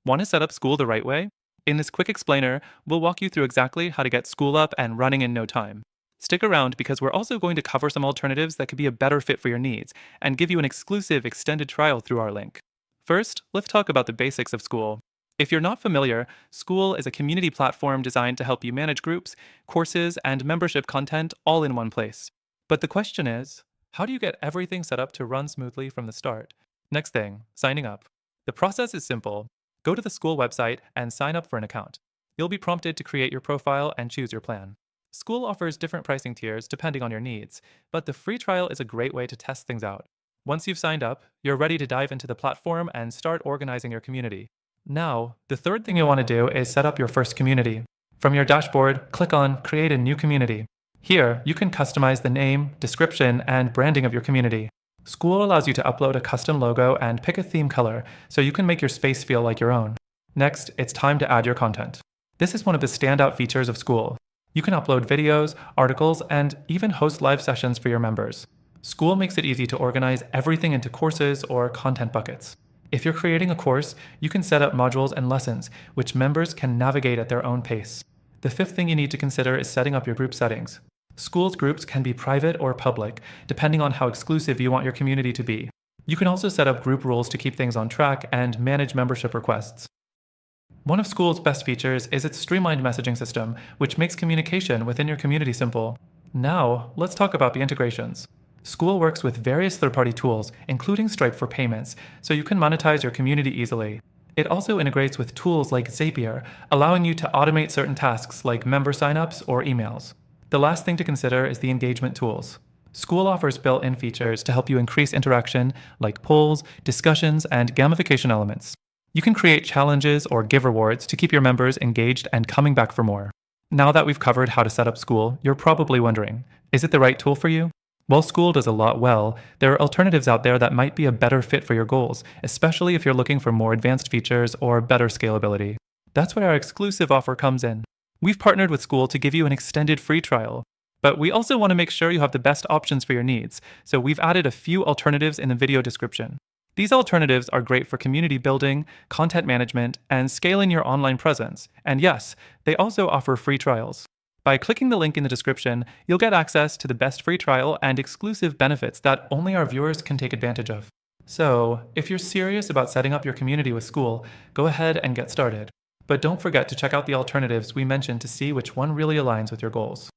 Want to set up Skool the right way? In this quick explainer, we'll walk you through exactly how to get Skool up and running in no time. Stick around because we're also going to cover some alternatives that could be a better fit for your needs and give you an exclusive extended trial through our link. First, let's talk about the basics of Skool. If you're not familiar, Skool is a community platform designed to help you manage groups, courses, and membership content all in one place. But the question is, how do you get everything set up to run smoothly from the start? Next thing, signing up. The process is simple. Go to the Skool website and sign up for an account. You'll be prompted to create your profile and choose your plan. Skool offers different pricing tiers depending on your needs, but the free trial is a great way to test things out. Once you've signed up, you're ready to dive into the platform and start organizing your community. Now, the third thing you'll want to do is set up your first community. From your dashboard, click on Create a New Community. Here, you can customize the name, description, and branding of your community. Skool allows you to upload a custom logo and pick a theme color so you can make your space feel like your own. Next, it's time to add your content. This is one of the standout features of Skool. You can upload videos, articles, and even host live sessions for your members. Skool makes it easy to organize everything into courses or content buckets. If you're creating a course, you can set up modules and lessons, which members can navigate at their own pace. The fifth thing you need to consider is setting up your group settings. Skool's groups can be private or public, depending on how exclusive you want your community to be. You can also set up group rules to keep things on track and manage membership requests. One of Skool's best features is its streamlined messaging system, which makes communication within your community simple. Now, let's talk about the integrations. Skool works with various third-party tools, including Stripe for payments, so you can monetize your community easily. It also integrates with tools like Zapier, allowing you to automate certain tasks like member signups or emails. The last thing to consider is the engagement tools. Skool offers built-in features to help you increase interaction, like polls, discussions, and gamification elements. You can create challenges or give rewards to keep your members engaged and coming back for more. Now that we've covered how to set up Skool, you're probably wondering, is it the right tool for you? While Skool does a lot well, there are alternatives out there that might be a better fit for your goals, especially if you're looking for more advanced features or better scalability. That's where our exclusive offer comes in. We've partnered with Skool to give you an extended free trial, but we also want to make sure you have the best options for your needs, so we've added a few alternatives in the video description. These alternatives are great for community building, content management, and scaling your online presence. And yes, they also offer free trials. By clicking the link in the description, you'll get access to the best free trial and exclusive benefits that only our viewers can take advantage of. So, if you're serious about setting up your community with Skool, go ahead and get started. But don't forget to check out the alternatives we mentioned to see which one really aligns with your goals.